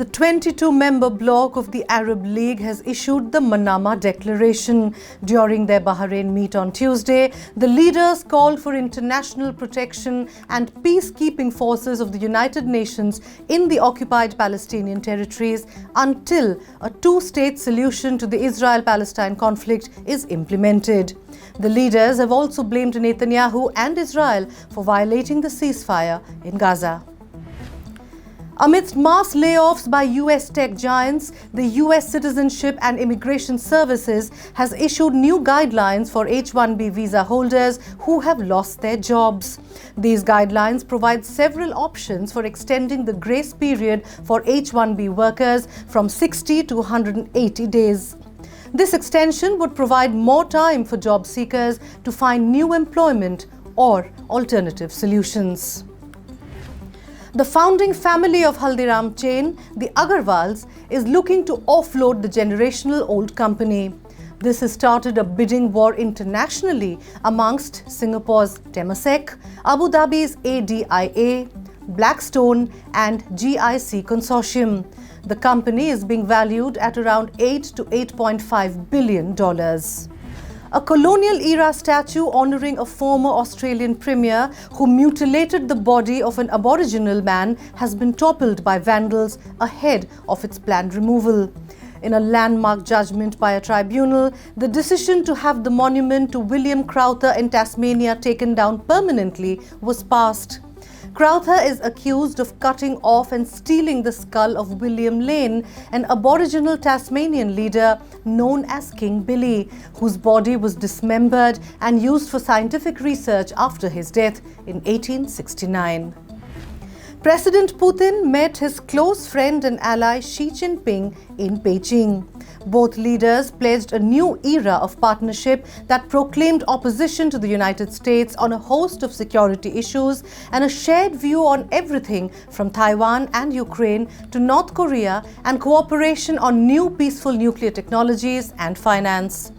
The 22-member bloc of the Arab League has issued the Manama Declaration. During their Bahrain meet on Tuesday, the leaders called for international protection and peacekeeping forces of the United Nations in the occupied Palestinian territories until a two-state solution to the Israel-Palestine conflict is implemented. The leaders have also blamed Netanyahu and Israel for violating the ceasefire in Gaza. Amidst mass layoffs by US tech giants, the US Citizenship and Immigration Services has issued new guidelines for H-1B visa holders who have lost their jobs. These guidelines provide several options for extending the grace period for H-1B workers from 60 to 180 days. This extension would provide more time for job seekers to find new employment or alternative solutions. The founding family of Haldiram chain, the Agarwals, is looking to offload the generational old company. This has started a bidding war internationally amongst Singapore's Temasek, Abu Dhabi's ADIA, Blackstone and GIC consortium. The company is being valued at around $8 to $8.5 billion. A colonial-era statue honouring a former Australian premier who mutilated the body of an Aboriginal man has been toppled by vandals ahead of its planned removal. In a landmark judgment by a tribunal, the decision to have the monument to William Crowther in Tasmania taken down permanently was passed. Crowther is accused of cutting off and stealing the skull of William Lane, an Aboriginal Tasmanian leader known as King Billy, whose body was dismembered and used for scientific research after his death in 1869. President Putin met his close friend and ally Xi Jinping in Beijing. Both leaders pledged a new era of partnership that proclaimed opposition to the United States on a host of security issues and a shared view on everything from Taiwan and Ukraine to North Korea and cooperation on new peaceful nuclear technologies and finance.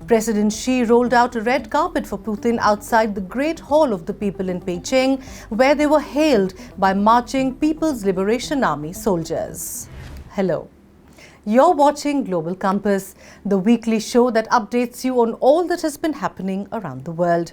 President Xi rolled out a red carpet for Putin outside the Great Hall of the People in Beijing, where they were hailed by marching People's Liberation Army soldiers. Hello. You're watching Global Compass, the weekly show that updates you on all that has been happening around the world.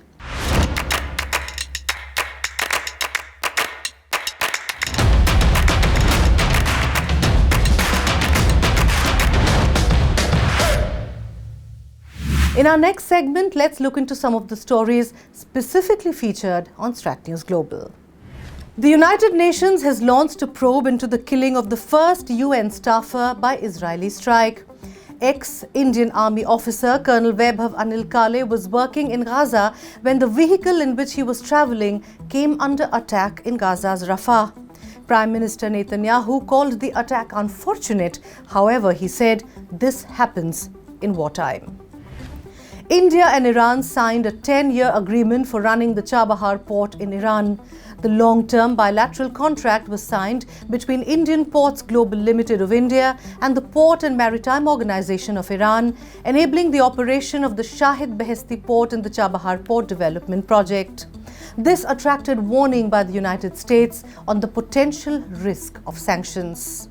In our next segment, let's look into some of the stories specifically featured on Strat News Global. The United Nations has launched a probe into the killing of the first UN staffer by Israeli strike. Ex-Indian Army officer Colonel Vaibhav Anil Kale was working in Gaza when the vehicle in which he was travelling came under attack in Gaza's Rafah. Prime Minister Netanyahu called the attack unfortunate. However, he said this happens in wartime. India and Iran signed a 10-year agreement for running the Chabahar port in Iran. The long-term bilateral contract was signed between Indian Ports Global Limited of India and the Port and Maritime Organization of Iran, enabling the operation of the Shahid Beheshti port in the Chabahar port development project. This attracted warning by the United States on the potential risk of sanctions.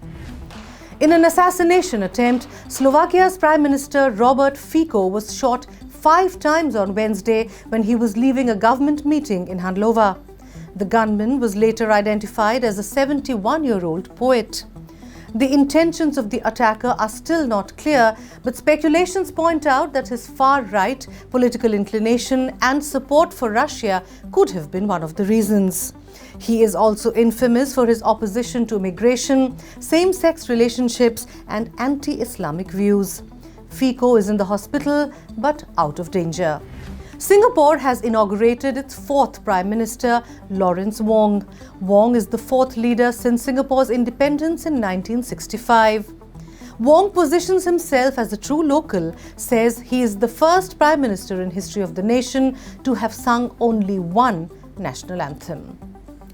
In an assassination attempt, Slovakia's Prime Minister Robert Fico was shot 5 times on Wednesday when he was leaving a government meeting in Handlova. The gunman was later identified as a 71-year-old poet. The intentions of the attacker are still not clear, but speculations point out that his far-right political inclination and support for Russia could have been one of the reasons. He is also infamous for his opposition to immigration, same-sex relationships, and anti-Islamic views. Fico is in the hospital but out of danger. Singapore has inaugurated its 4th Prime Minister, Lawrence Wong. Wong is the 4th leader since Singapore's independence in 1965. Wong positions himself as a true local, says he is the first Prime Minister in history of the nation to have sung only one national anthem.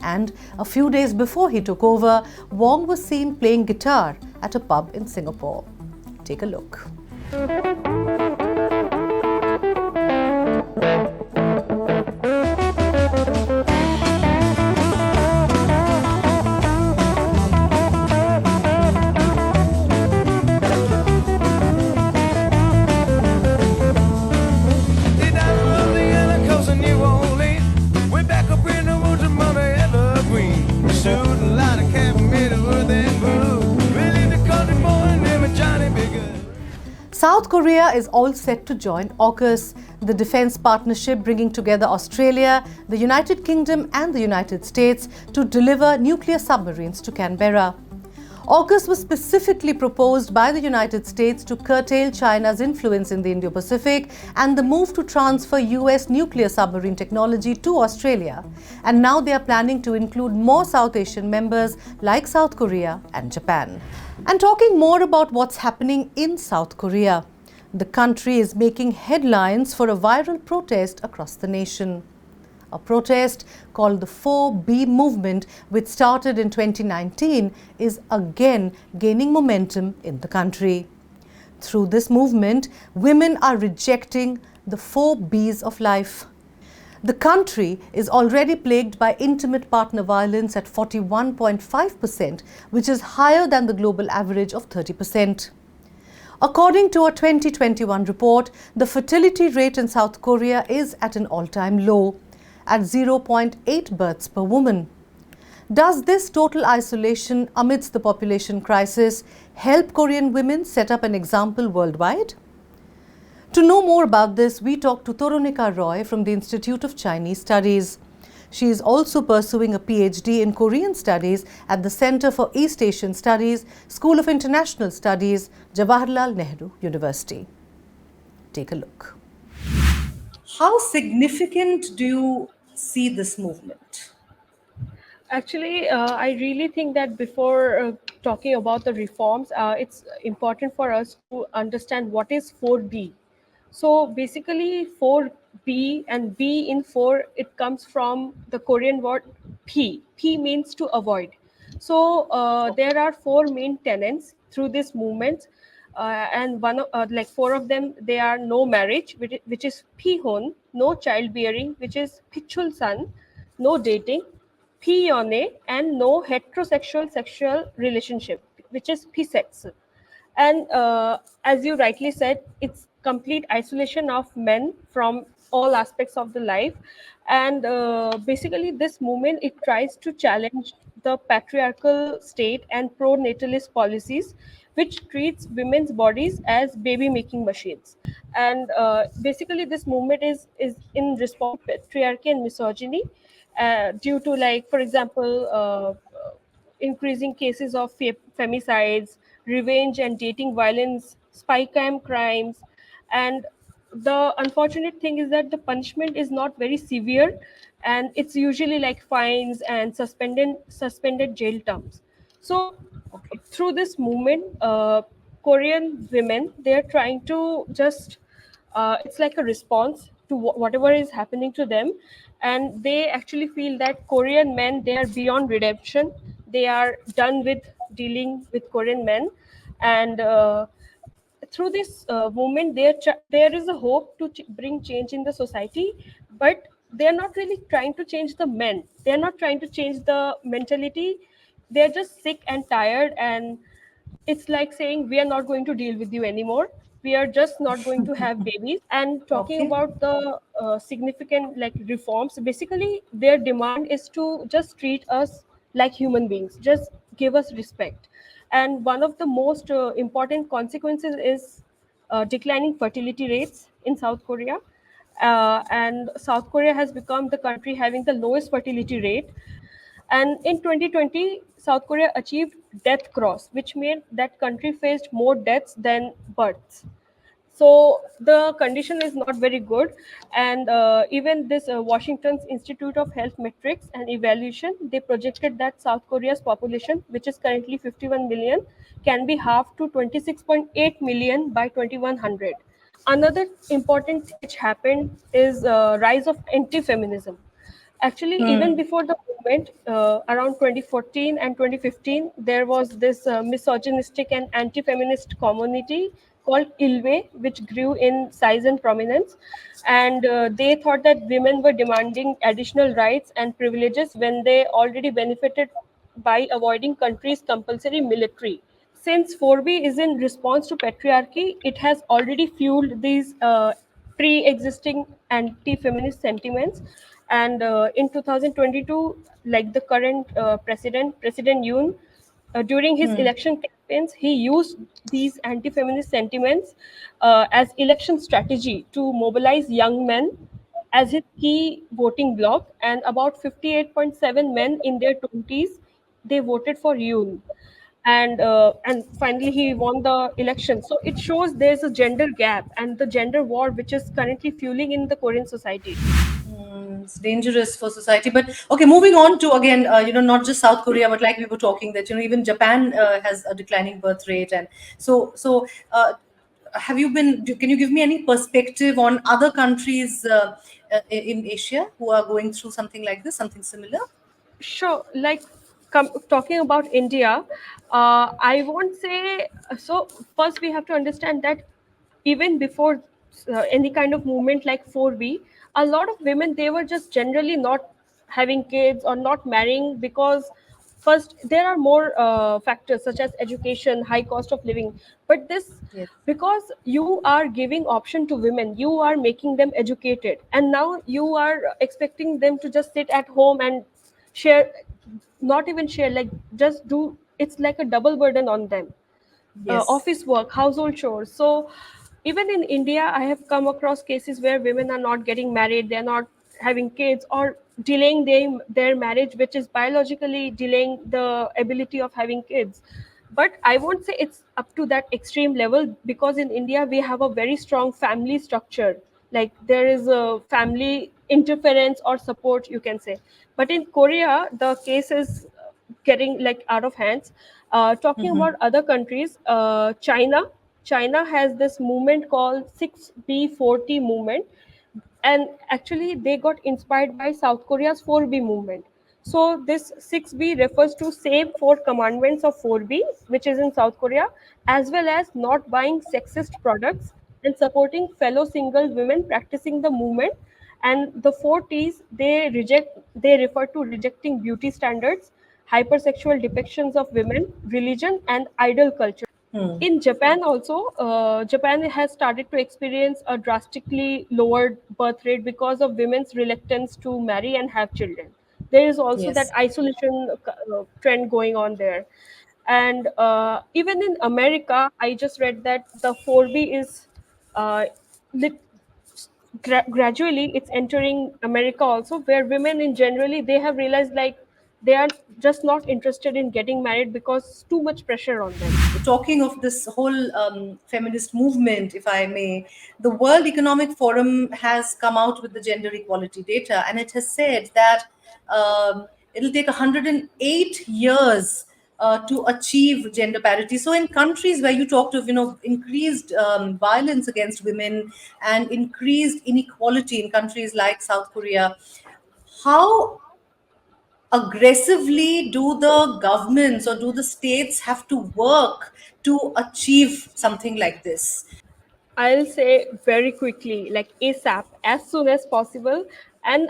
And a few days before he took over, Wong was seen playing guitar at a pub in Singapore. Take a look. South Korea is all set to join AUKUS, the defense partnership bringing together Australia, the United Kingdom and the United States to deliver nuclear submarines to Canberra. AUKUS was specifically proposed by the United States to curtail China's influence in the Indo-Pacific and the move to transfer US nuclear submarine technology to Australia. And now they are planning to include more South Asian members like South Korea and Japan. And talking more about what's happening in South Korea, the country is making headlines for a viral protest across the nation. A protest called the 4B movement, which started in 2019, is again gaining momentum in the country. Through this movement, women are rejecting the 4Bs of life. The country is already plagued by intimate partner violence at 41.5%, which is higher than the global average of 30%. According to a 2021 report, the fertility rate in South Korea is at an all-time low, at 0.8 births per woman. Does this total isolation amidst the population crisis help Korean women set up an example worldwide? To know more about this, we talked to Toronika Roy from the Institute of Chinese Studies. She is also pursuing a PhD in Korean Studies at the Center for East Asian Studies, School of International Studies, Jawaharlal Nehru University. Take a look. How significant do you see this movement? Actually, I really think that before talking about the reforms, it's important for us to understand what is 4B. So basically, 4B and B in 4, it comes from the Korean word P. P means to avoid. So there are four main tenets through this movement, and like four of them, they are no marriage, which is bihon, no childbearing, which is bichulsan, no dating, biyeonae, and no heterosexual sexual relationship, which is bisekseu. And as you rightly said, it's complete isolation of men from all aspects of the life. And basically, this movement, it tries to challenge the patriarchal state and pro-natalist policies, which treats women's bodies as baby making machines. And basically, this movement is in response to patriarchy and misogyny, due to, like, for example, increasing cases of femicides, revenge and dating violence, spy cam crimes. And the unfortunate thing is that the punishment is not very severe, and it's usually like fines and suspended jail terms. So through this movement, Korean women, they're trying to just it's like a response to whatever is happening to them, and they actually feel that Korean men, they are beyond redemption. They are done with dealing with Korean men. And through this movement, there is a hope to bring change in the society, but they are not really trying to change the men. They are not trying to change the mentality. They're just sick and tired, and it's like saying, we are not going to deal with you anymore. We are just not going to have babies. And talking Okay. about the significant, like, reforms, basically their demand is to just treat us like human beings, just give us respect. And one of the most important consequences is declining fertility rates in South Korea. And South Korea has become the country having the lowest fertility rate. And in 2020, South Korea achieved death cross, which meant that country faced more deaths than births. So the condition is not very good. And even this Washington's Institute of Health Metrics and Evaluation, they projected that South Korea's population, which is currently 51 million, can be halved to 26.8 million by 2100. Another important thing which happened is rise of anti-feminism. Actually, even before the movement, around 2014 and 2015, there was this misogynistic and anti-feminist community called Ilwe, which grew in size and prominence. And they thought that women were demanding additional rights and privileges when they already benefited by avoiding country's compulsory military. Since 4B is in response to patriarchy, it has already fueled these pre-existing anti-feminist sentiments. And in 2022, like the current President Yoon, during his election campaigns, he used these anti-feminist sentiments as election strategy to mobilize young men as his key voting bloc, and about 58.7 men in their 20s, they voted for Yoon. And finally he won the election. So it shows there's a gender gap and the gender war which is currently fueling in the Korean society. It's dangerous for society. But okay, moving on to again, not just South Korea, but like we were talking that even Japan has a declining birth rate, and so have you been? Can you give me any perspective on other countries in Asia who are going through something like this, something similar? Sure. Like talking about India, I won't say so. First, we have to understand that even before any kind of movement like 4B, a lot of women, they were just generally not having kids or not marrying because first there are more factors such as education, high cost of living. But this, Yes. because you are giving option to women, you are making them educated, and now you are expecting them to just sit at home and share, not even share, like just do, it's like a double burden on them. Yes. Office work, household chores. So even in India, I have come across cases where women are not getting married, they're not having kids, or delaying their marriage, which is biologically delaying the ability of having kids. But I won't say it's up to that extreme level, because in India we have a very strong family structure. Like there is a family interference or support, you can say. But in Korea, the case is getting like out of hands. Talking about other countries, China has this movement called 6B40 movement, and actually they got inspired by South Korea's 4B movement. So this 6B refers to same four commandments of 4B, which is in South Korea, as well as not buying sexist products and supporting fellow single women practicing the movement. And the four T's, they refer to rejecting beauty standards, hypersexual depictions of women, religion, and idol culture. In Japan also, Japan has started to experience a drastically lowered birth rate because of women's reluctance to marry and have children. There is also that Yes. isolation trend going on there. And even in America, I just read that the 4B is uh, lit- gradually it's entering America also, where women in generally they have realized like they are just not interested in getting married because too much pressure on them. Talking of this whole feminist movement, if I may, the World Economic Forum has come out with the gender equality data, and it has said that it'll take 108 years to achieve gender parity. So, in countries where you talked of, increased violence against women and increased inequality in countries like South Korea, how aggressively do the governments or do the states have to work to achieve something like this? I'll say very quickly, like ASAP, as soon as possible. And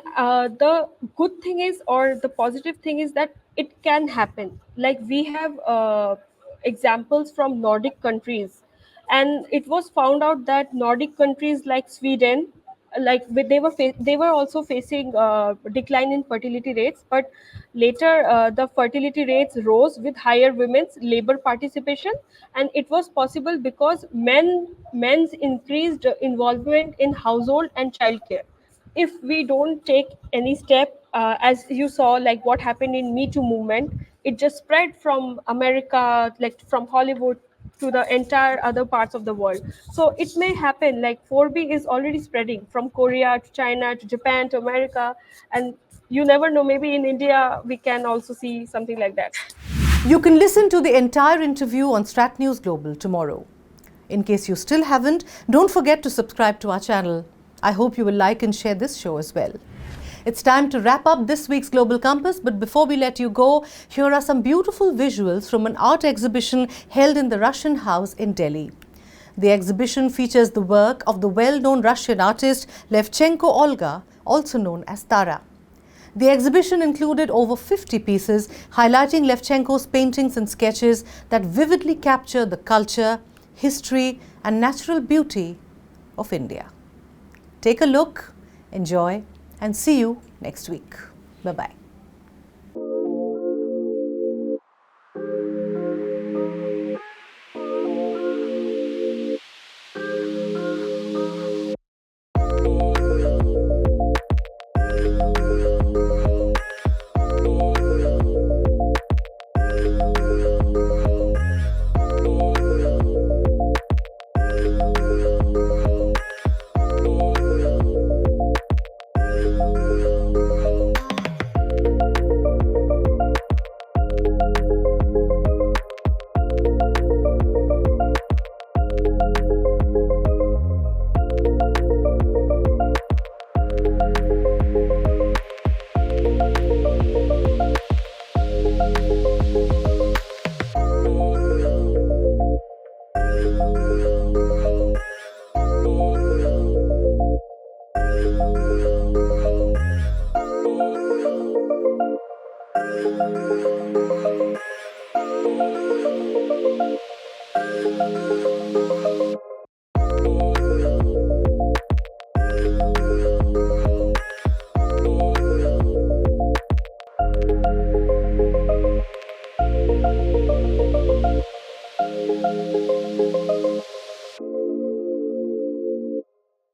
the good thing is, or the positive thing is that it can happen. Like we have examples from Nordic countries, and it was found out that Nordic countries like Sweden, they were also facing decline in fertility rates, but later the fertility rates rose with higher women's labor participation, and it was possible because men's increased involvement in household and childcare. If we don't take any step, as you saw like what happened in Me Too movement, it just spread from America, like from Hollywood to the entire other parts of the world. So it may happen, like 4B is already spreading from Korea to China to Japan to America, and you never know, maybe in India we can also see something like that. You can listen to the entire interview on Strat News Global tomorrow. In case you still haven't, don't forget to subscribe to our channel. I hope you will like and share this show as well. It's time to wrap up this week's Global Compass, but before we let you go, here are some beautiful visuals from an art exhibition held in the Russian House in Delhi. The exhibition features the work of the well-known Russian artist Levchenko Olga, also known as Tara. The exhibition included over 50 pieces highlighting Levchenko's paintings and sketches that vividly capture the culture, history and natural beauty of India. Take a look, enjoy, and see you next week. Bye-bye.